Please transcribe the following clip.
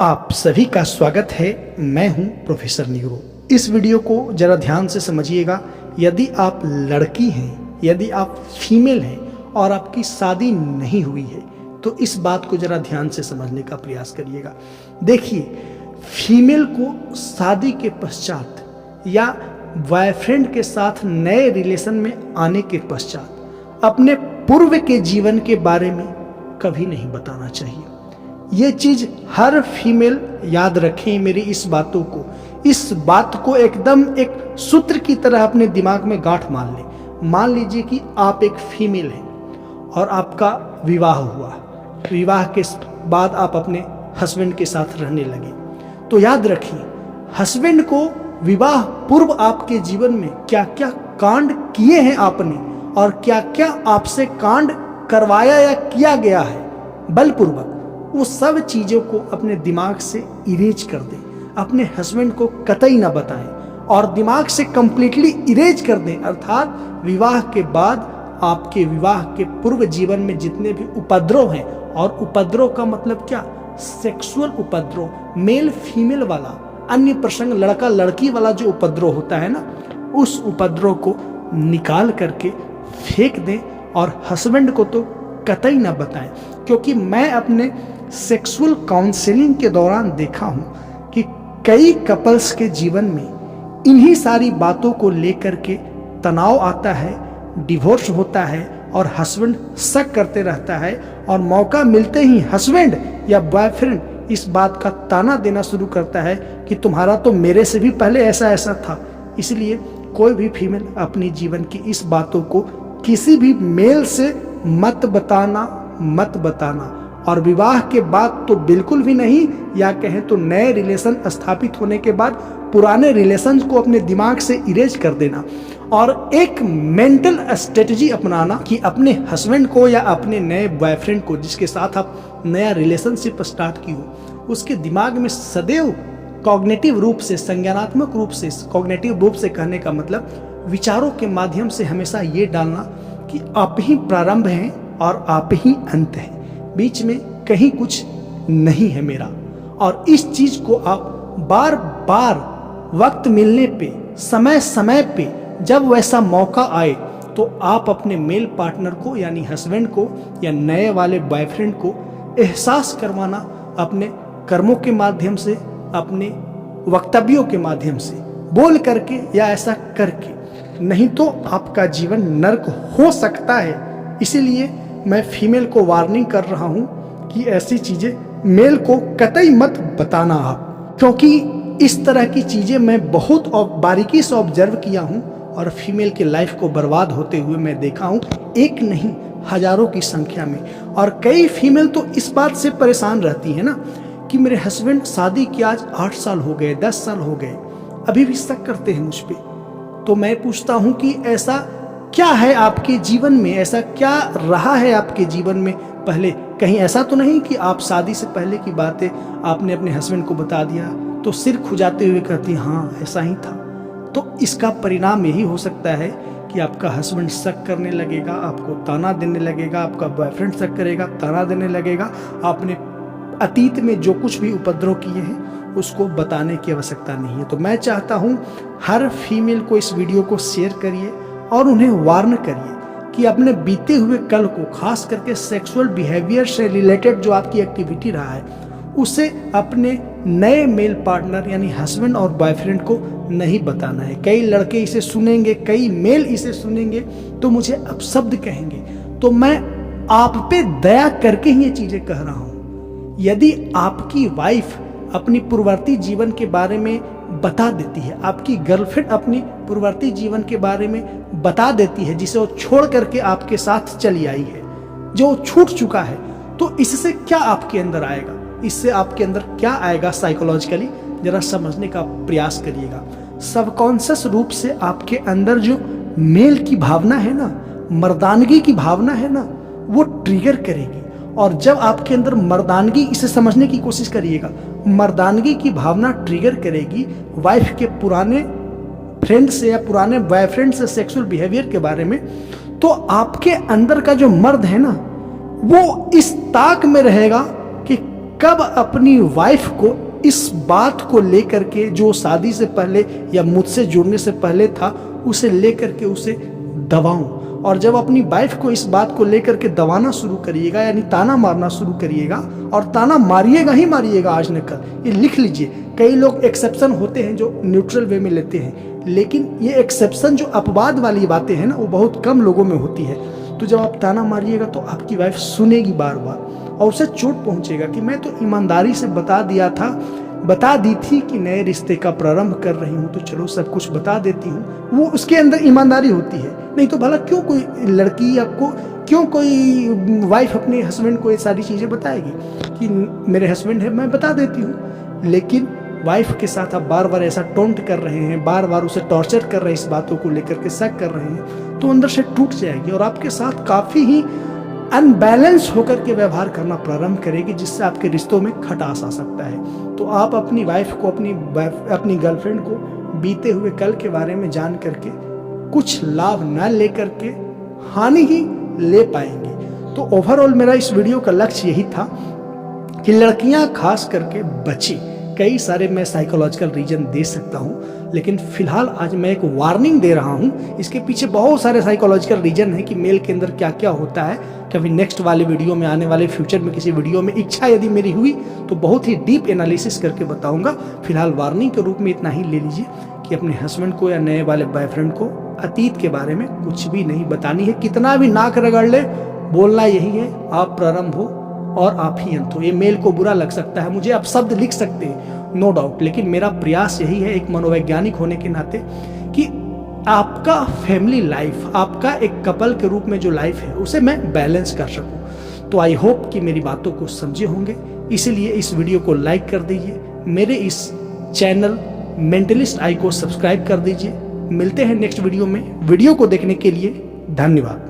आप सभी का स्वागत है। मैं हूं प्रोफेसर नीरू। इस वीडियो को जरा ध्यान से समझिएगा। यदि आप लड़की हैं, यदि आप फीमेल हैं और आपकी शादी नहीं हुई है तो इस बात को जरा ध्यान से समझने का प्रयास करिएगा। देखिए, फीमेल को शादी के पश्चात या बॉयफ्रेंड के साथ नए रिलेशन में आने के पश्चात अपने पूर्व के जीवन के बारे में कभी नहीं बताना चाहिए। ये चीज हर फीमेल याद रखें। मेरी इस बात को एकदम एक सूत्र की तरह अपने दिमाग में गांठ मान लें। मान लीजिए कि आप एक फीमेल हैं और आपका विवाह हुआ। विवाह के बाद आप अपने हस्बैंड के साथ रहने लगे, तो याद रखिए, हस्बैंड को विवाह पूर्व आपके जीवन में क्या क्या कांड किए हैं आपने और क्या क्या आपसे कांड करवाया या किया गया है बलपूर्वक, वो सब चीज़ों को अपने दिमाग से इरेज कर दें। अपने हस्बैंड को कतई ना बताएं और दिमाग से कंप्लीटली इरेज कर दें। अर्थात विवाह के बाद आपके विवाह के पूर्व जीवन में जितने भी उपद्रव हैं, और उपद्रव का मतलब क्या, सेक्सुअल उपद्रव, मेल फीमेल वाला, अन्य प्रसंग लड़का लड़की वाला जो उपद्रव होता है ना, उस उपद्रव को निकाल करके फेंक दें और हस्बैंड को तो कतई ना बताएं। क्योंकि मैं अपने सेक्सुअल काउंसलिंग के दौरान देखा हूं कि कई कपल्स के जीवन में इन्हीं सारी बातों को लेकर के तनाव आता है, डिवोर्स होता है और हस्बैंड शक करते रहता है और मौका मिलते ही हस्बैंड या बॉयफ्रेंड इस बात का ताना देना शुरू करता है कि तुम्हारा तो मेरे से भी पहले ऐसा ऐसा था। इसलिए कोई भी फीमेल अपनी जीवन की इस बातों को किसी भी मेल से मत बताना और विवाह के बाद तो बिल्कुल भी नहीं, या कहें तो नए रिलेशन स्थापित होने के बाद पुराने रिलेशंस को अपने दिमाग से इरेज कर देना और एक मेंटल स्ट्रेटजी अपनाना कि अपने हस्बैंड को या अपने नए बॉयफ्रेंड को जिसके साथ आप नया रिलेशनशिप स्टार्ट की हो, उसके दिमाग में सदैव कॉग्निटिव रूप से, संज्ञानात्मक रूप से, कॉग्निटिव रूप से कहने का मतलब विचारों के माध्यम से हमेशा ये डालना कि आप ही प्रारंभ हैं और आप ही अंत हैं, बीच में कहीं कुछ नहीं है मेरा। और इस चीज को आप बार बार वक्त मिलने पे, समय समय पे, जब वैसा मौका आए तो आप अपने मेल पार्टनर को यानी हस्बैंड को या नए वाले बॉयफ्रेंड को एहसास करवाना अपने कर्मों के माध्यम से, अपने वक्तव्यों के माध्यम से, बोल करके या ऐसा करके, नहीं तो आपका जीवन नर्क हो सकता है। इसीलिए मैं फीमेल को वार्निंग कर रहा हूं कि ऐसी चीजें मेल को कतई मत बताना आप, क्योंकि इस तरह की चीजें मैं बहुत बारीकी से ऑब्जर्व किया हूं और फीमेल के लाइफ को बर्बाद होते हुए मैं देखा हूं, एक नहीं हजारों की संख्या में। और कई फीमेल तो इस बात से परेशान रहती है ना कि मेरे हस्बैंड शादी के आज 8 साल हो गए, 10 साल हो गए, अभी भी शक करते हैं मुझ पर। तो मैं पूछता हूं कि ऐसा क्या है आपके जीवन में, ऐसा क्या रहा है आपके जीवन में पहले? कहीं ऐसा तो नहीं कि आप शादी से पहले की बातें आपने अपने हस्बैंड को बता दिया तो सिर खुजाते हुए कहती हाँ ऐसा ही था? तो इसका परिणाम यही हो सकता है कि आपका हस्बैंड शक करने लगेगा, आपको ताना देने लगेगा, आपका बॉयफ्रेंड शक करेगा, ताना देने लगेगा। आपने अतीत में जो कुछ भी उपद्रव किए हैं उसको बताने की आवश्यकता नहीं है। तो मैं चाहता हूँ हर फीमेल को इस वीडियो को शेयर करिए और उन्हें वार्न करिए कि अपने बीते हुए कल को, खास करके सेक्सुअल बिहेवियर से रिलेटेड जो आपकी एक्टिविटी रहा है, उसे अपने नए मेल पार्टनर यानी हस्बैंड और बॉयफ्रेंड को नहीं बताना है। कई लड़के इसे सुनेंगे, कई मेल इसे सुनेंगे तो मुझे अपशब्द कहेंगे। तो मैं आप पे दया करके ही ये चीजें कह रहा हूँ। यदि आपकी वाइफ अपनी पूर्ववर्ती जीवन के बारे में बता देती है, आपकी गर्लफ्रेंड अपनी पूर्ववर्ती जीवन के बारे में बता देती है, जिसे वो छोड़ करके आपके साथ चली आई है, जो छूट चुका है, तो इससे क्या आपके अंदर आएगा? इससे आपके अंदर क्या आएगा साइकोलॉजिकली, जरा समझने का प्रयास करिएगा। सबकॉन्शियस रूप से आपके अंदर जो मेल की भावना है ना, मर्दानगी की भावना है ना, वो ट्रिगर करेगी। और जब आपके अंदर मर्दानगी, इसे समझने की कोशिश करिएगा, मर्दानगी की भावना ट्रिगर करेगी वाइफ के पुराने फ्रेंड से या पुराने बॉयफ्रेंड से सेक्सुअल बिहेवियर के बारे में, तो आपके अंदर का जो मर्द है ना, वो इस ताक में रहेगा कि कब अपनी वाइफ को इस बात को लेकर के जो शादी से पहले या मुझसे जुड़ने से पहले था उसे लेकर के उसे दबाऊं। और जब अपनी वाइफ को इस बात को लेकर के दबाना शुरू करिएगा, यानी ताना मारना शुरू करिएगा, और ताना मारिएगा ही मारिएगा आज न कल, ये लिख लीजिए। कई लोग एक्सेप्शन होते हैं जो न्यूट्रल वे में लेते हैं, लेकिन ये एक्सेप्शन जो अपवाद वाली बातें हैं ना, वो बहुत कम लोगों में होती है। तो जब आप ताना मारिएगा तो आपकी वाइफ सुनेगी बार बार, और उसे चोट पहुंचेगा कि मैं तो ईमानदारी से बता दी थी कि नए रिश्ते का प्रारंभ कर रही हूँ, तो चलो सब कुछ बता देती हूँ। वो उसके अंदर ईमानदारी होती है। नहीं तो भला क्यों कोई लड़की या क्यों कोई वाइफ अपने हस्बैंड को ये सारी चीज़ें बताएगी कि मेरे हस्बैंड है, मैं बता देती हूँ। लेकिन वाइफ के साथ आप बार बार ऐसा टोंट कर रहे हैं, बार बार उसे टॉर्चर कर रहे हैं, इस बातों को लेकर के शक कर रहे हैं, तो अंदर से टूट जाएगी और आपके साथ काफ़ी ही अनबैलेंस होकर के व्यवहार करना प्रारंभ करेगी, जिससे आपके रिश्तों में खटास आ सकता है। तो आप अपनी वाइफ को, अपनी गर्लफ्रेंड को बीते हुए कल के बारे में जान करके कुछ लाभ न लेकर के हानि ही ले पाएंगे। तो ओवरऑल मेरा इस वीडियो का लक्ष्य यही था कि लड़कियां खास करके बची। कई सारे मैं साइकोलॉजिकल रीजन दे सकता हूँ, लेकिन फिलहाल आज मैं एक वार्निंग दे रहा हूँ। इसके पीछे बहुत सारे साइकोलॉजिकल रीजन है कि मेल के अंदर क्या क्या होता है। कभी नेक्स्ट वाले वीडियो में, आने वाले फ्यूचर में किसी वीडियो में इच्छा यदि मेरी हुई तो बहुत ही डीप एनालिसिस करके बताऊंगा। फिलहाल वार्निंग के रूप में इतना ही ले लीजिए कि अपने हस्बैंड को या नए वाले बॉयफ्रेंड को अतीत के बारे में कुछ भी नहीं बतानी है। कितना भी नाक रगड़ ले, बोलना यही है, आप प्रारंभ हो और आप ही अंत हो। ये मेल को बुरा लग सकता है, मुझे आप शब्द लिख सकते हैं, नो डाउट, लेकिन मेरा प्रयास यही है एक मनोवैज्ञानिक होने के नाते कि आपका फैमिली लाइफ, आपका एक कपल के रूप में जो लाइफ है उसे मैं बैलेंस कर सकूं। तो आई होप कि मेरी बातों को समझे होंगे, इसीलिए इस वीडियो को लाइक कर दीजिए, मेरे इस चैनल मेंटलिस्ट आई को सब्सक्राइब कर दीजिए। मिलते हैं नेक्स्ट वीडियो में। वीडियो को देखने के लिए धन्यवाद।